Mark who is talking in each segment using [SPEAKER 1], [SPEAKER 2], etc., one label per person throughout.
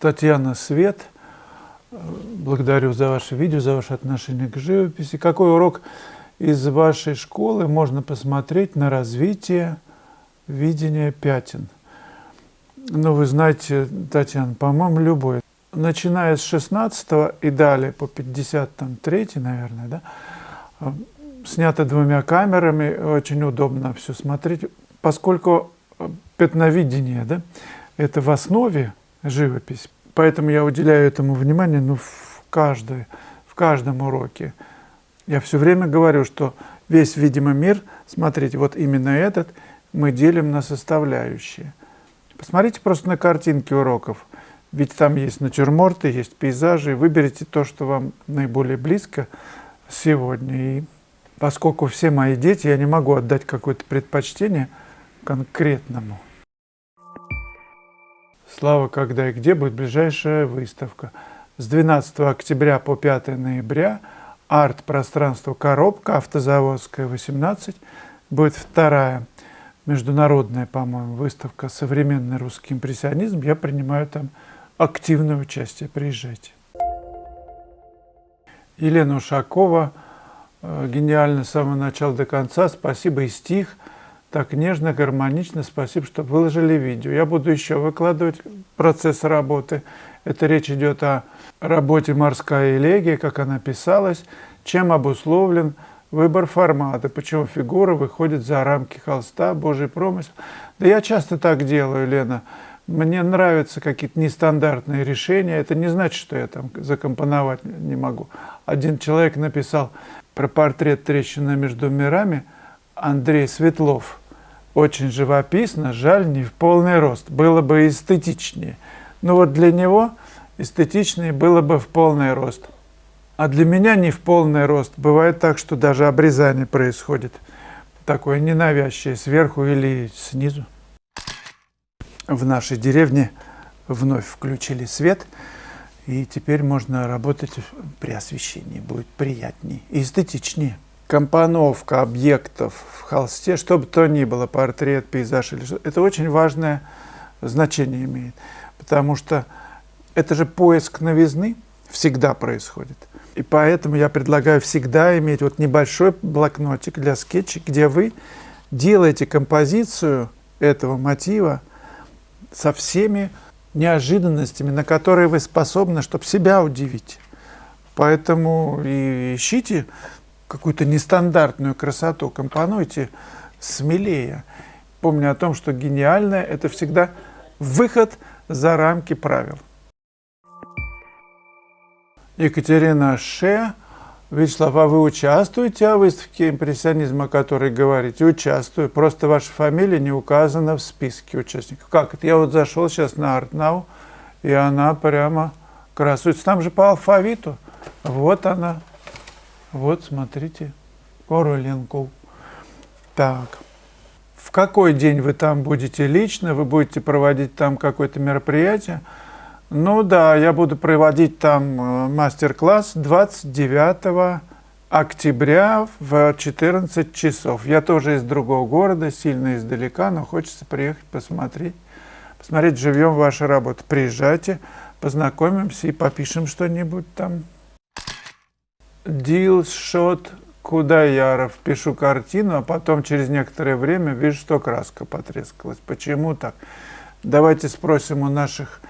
[SPEAKER 1] Татьяна, Свет, благодарю за ваше видео, за ваше отношение к живописи. Какой урок из вашей школы можно посмотреть на развитие видения пятен? Ну, вы знаете, Татьяна, по-моему, любой. Начиная с 16 и далее по 53, наверное, да, снято 2 камерами, очень удобно все смотреть, поскольку пятновидение, да, это в основе живопись. Поэтому я уделяю этому внимание, ну, в каждом уроке. Я все время говорю, что весь видимый мир, смотрите, вот именно этот мы делим на составляющие. Посмотрите просто на картинки уроков, ведь там есть натюрморты, есть пейзажи. Выберите то, что вам наиболее близко сегодня. И поскольку все мои дети, я не могу отдать какое-то предпочтение конкретному. Слава, когда и где будет ближайшая выставка? С 12 октября по 5 ноября арт-пространство «Коробка», Автозаводская, 18. Будет 2-я международная, по-моему, выставка «Современный русский импрессионизм». Я принимаю там активное участие. Приезжайте. Елена Ушакова. Гениально с самого начала до конца. Спасибо, и стих. Так нежно, гармонично. Спасибо, что выложили видео. Я буду еще выкладывать процесс работы. Это речь идет о работе «Морская элегия», как она писалась, чем обусловлен выбор формата, почему фигура выходит за рамки холста, Божий промысел. Да я часто так делаю, Лена. Мне нравятся какие-то нестандартные решения. Это не значит, что я там закомпоновать не могу. Один человек написал про портрет «Трещина между мирами», Андрей Светлов. Очень живописно, жаль, не в полный рост. Было бы эстетичнее. Но вот для него эстетичнее было бы в полный рост. А для меня не в полный рост. Бывает так, что даже обрезание происходит такое ненавязчивое, сверху или снизу. В нашей деревне вновь включили свет, и теперь можно работать при освещении. Будет приятнее и эстетичнее. Компоновка объектов в холсте, что бы то ни было, портрет, пейзаж или что, это очень важное значение имеет, потому что это же поиск новизны всегда происходит. И поэтому я предлагаю всегда иметь вот небольшой блокнотик для скетчей, где вы делаете композицию этого мотива со всеми неожиданностями, на которые вы способны, чтобы себя удивить. Поэтому и ищите какую-то нестандартную красоту, компонуйте смелее. Помню о том, что гениальное – это всегда выход за рамки правил. Екатерина Ше. Вячеслав, а вы участвуете в выставке импрессионизма, о которой говорите? Участвую. Просто ваша фамилия не указана в списке участников. Как это? Я вот зашел сейчас на ArtNow, и она прямо красуется. Там же по алфавиту. Вот она. Вот, смотрите. Короленко. Так. В какой день вы там будете лично? Вы будете проводить там какое-то мероприятие? Ну да, я буду проводить там мастер-класс 29 октября в 14 часов. Я тоже из другого города, сильно издалека, но хочется приехать посмотреть живьем ваши работы. Приезжайте, познакомимся и попишем что-нибудь там. Дилшот Кудаяров. Пишу картину, а потом через некоторое время вижу, что краска потрескалась. Почему так? Давайте спросим у наших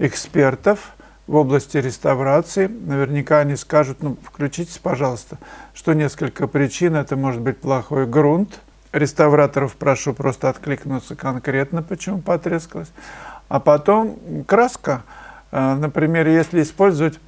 [SPEAKER 1] экспертов в области реставрации. Наверняка они скажут, ну, включитесь, пожалуйста, что несколько причин. Это может быть плохой грунт. Реставраторов прошу просто откликнуться конкретно, почему потрескалась. А потом краска. Например, если использовать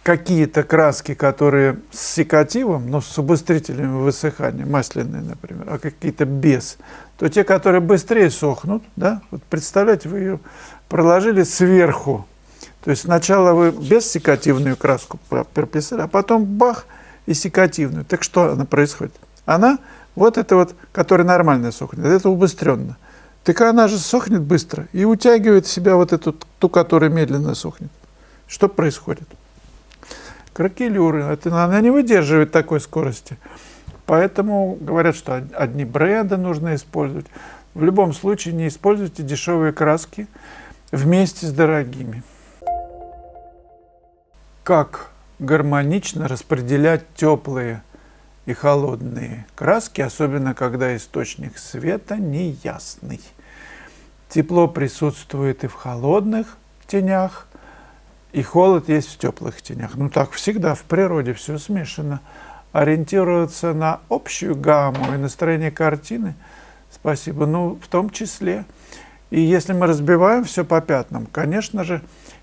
[SPEAKER 1] какие-то краски, которые с секативом, но с убыстрителями высыхания, масляные, например, а какие-то без, то те, которые быстрее сохнут, да, вот представляете, вы ее проложили сверху. То есть сначала вы бессекативную краску прописали, а потом бах, и секативную. Так что она происходит? Она, вот это вот, которая нормально сохнет, это убыстренно. Так она же сохнет быстро и утягивает в себя вот эту, ту, которая медленно сохнет. Что происходит? Кракелюры, она не выдерживает такой скорости. Поэтому говорят, что одни бренды нужно использовать. В любом случае не используйте дешевые краски вместе с дорогими. как гармонично распределять теплые и холодные краски, особенно когда источник света неясный. Тепло присутствует и в холодных тенях, и холод есть в теплых тенях. Ну так всегда в природе все смешано. Ориентироваться на общую гамму и настроение картины, спасибо, ну в том числе. И если мы разбиваем все по пятнам, конечно же,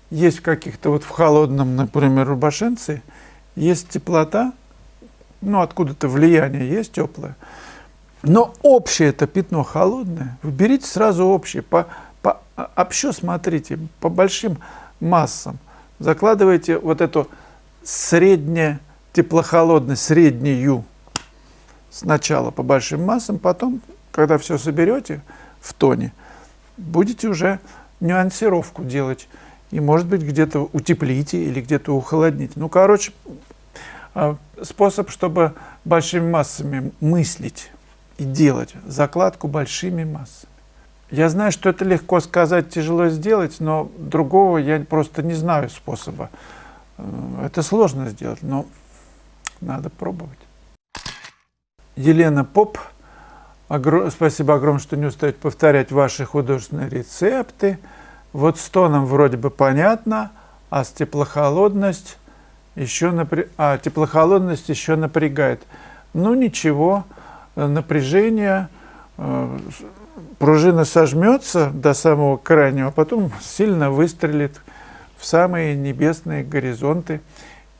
[SPEAKER 1] есть в каких-то вот в холодном, например, рубашинце, есть теплота, ну откуда-то влияние есть теплое, но общее это пятно холодное, вы берите сразу общее, общо смотрите, по большим массам, закладываете вот эту среднее теплохолодность, среднюю сначала по большим массам, потом, когда все соберете в тоне, будете уже нюансировку делать. И, может быть, где-то утеплите или где-то ухолодните. Ну, короче, способ, чтобы большими массами мыслить и делать закладку большими массами. Я знаю, что это легко сказать, тяжело сделать, но другого я просто не знаю способа. Это сложно сделать, но надо пробовать. Елена Поп, спасибо огромное, что не устаете повторять ваши художественные рецепты. Вот с тоном вроде бы понятно, а теплохолодность еще напрягает. Ну ничего, напряжение, пружина сожмется до самого крайнего, а потом сильно выстрелит в самые небесные горизонты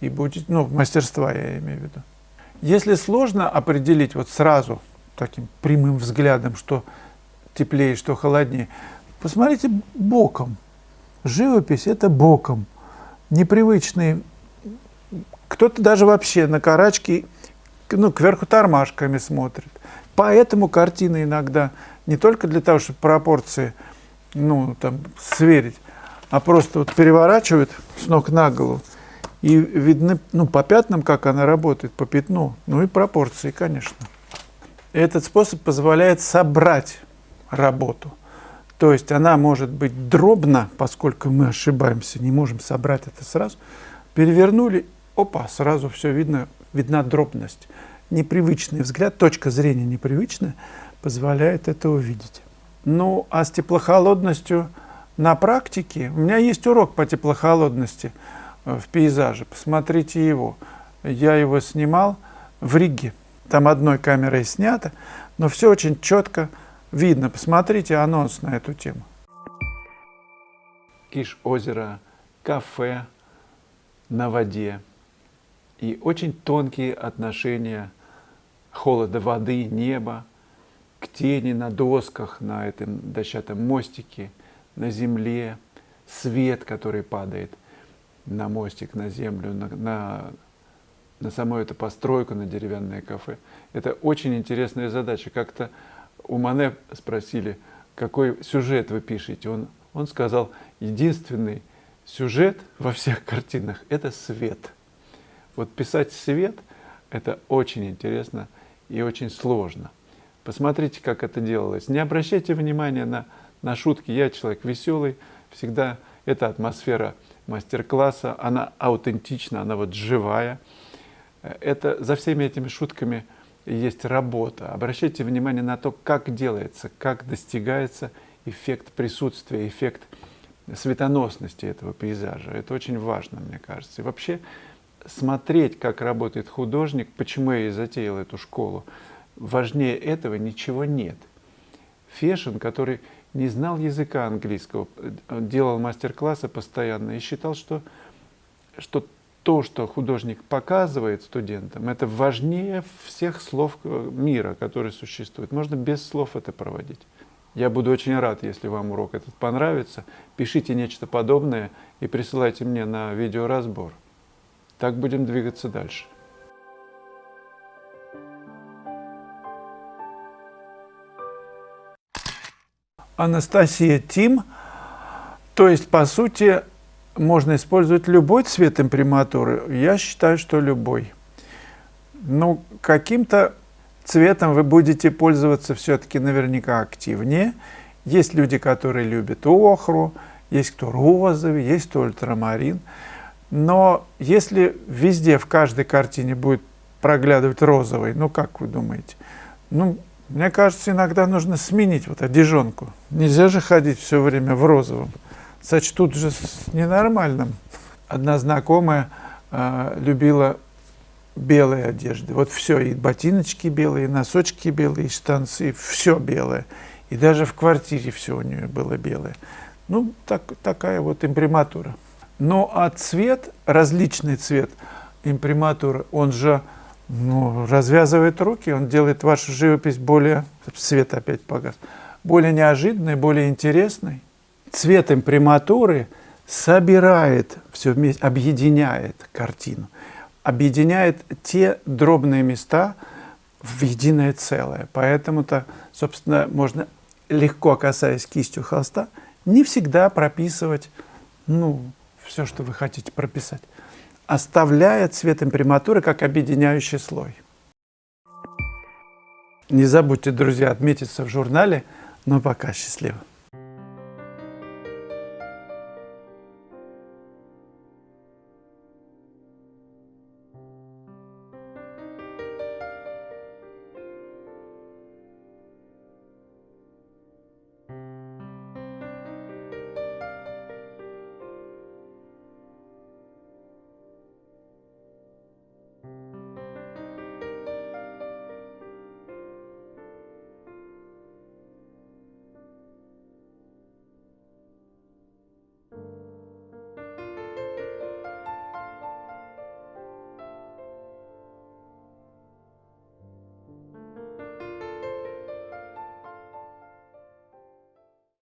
[SPEAKER 1] и будет, ну, мастерства я имею в виду. Если сложно определить вот сразу таким прямым взглядом, что теплее, что холоднее, посмотрите боком. Живопись – это боком. Непривычные. Кто-то даже вообще на карачки, ну, кверху тормашками смотрит. Поэтому картины иногда не только для того, чтобы пропорции, ну, там, сверить, а просто вот переворачивают с ног на голову, и видны, ну, по пятнам, как она работает, по пятну, ну и пропорции, конечно. Этот способ позволяет собрать работу. То есть она может быть дробна, поскольку мы ошибаемся, не можем собрать это сразу. Перевернули, опа, сразу все видно, видна дробность. Непривычный взгляд, точка зрения непривычная, позволяет это увидеть. Ну, а с теплохолодностью на практике, у меня есть урок по теплохолодности в пейзаже, посмотрите его. Я его снимал в Риге, там одной камерой снято, но все очень четко видно. Посмотрите анонс на эту тему. Киш-озеро, кафе на воде и очень тонкие отношения холода воды, неба к тени на досках, на этом дощатом мостике, на земле, свет, который падает на мостик, на землю, на саму эту постройку, на деревянное кафе. Это очень интересная задача. Как-то у Мане спросили, какой сюжет вы пишете. Он сказал, единственный сюжет во всех картинах – это свет. Вот писать свет – это очень интересно и очень сложно. Посмотрите, как это делалось. Не обращайте внимания на шутки. Я человек веселый, всегда эта атмосфера мастер-класса, она аутентична, она вот живая. Это, за всеми этими шутками есть работа. Обращайте внимание на то, как делается, как достигается эффект присутствия, эффект светоносности этого пейзажа. Это очень важно, мне кажется. И вообще смотреть, как работает художник, почему я и затеял эту школу, важнее этого ничего нет. Фешин, который не знал языка английского, делал мастер-классы постоянно и считал, что то, что художник показывает студентам, это важнее всех слов мира, которые существуют. Можно без слов это проводить. Я буду очень рад, если вам урок этот понравится. Пишите нечто подобное и присылайте мне на видеоразбор. Так будем двигаться дальше. Анастасия Тим, то есть, по сути, можно использовать любой цвет имприматуры. Я считаю, что любой. Ну, каким-то цветом вы будете пользоваться все-таки наверняка активнее. Есть люди, которые любят охру, есть кто розовый, есть кто ультрамарин. Но если везде, в каждой картине будет проглядывать розовый, ну как вы думаете? Ну, мне кажется, иногда нужно сменить вот одежонку. Нельзя же ходить все время в розовом. Сочтут же с ненормальным. Одна знакомая любила белые одежды. Вот все, и ботиночки белые, и носочки белые, и штанцы, все белое. И даже в квартире все у нее было белое. Ну, такая вот имприматура. Ну, а цвет, различный цвет имприматуры, он же развязывает руки, он делает вашу живопись более, свет опять погас, более неожиданной, более интересной. Цвет имприматуры собирает все вместе, объединяет картину, объединяет те дробные места в единое целое. Поэтому-то, собственно, можно, легко касаясь кистью холста, не всегда прописывать, все, что вы хотите прописать, оставляя цвет имприматуры как объединяющий слой. Не забудьте, друзья, отметиться в журнале. Ну, пока, счастливо.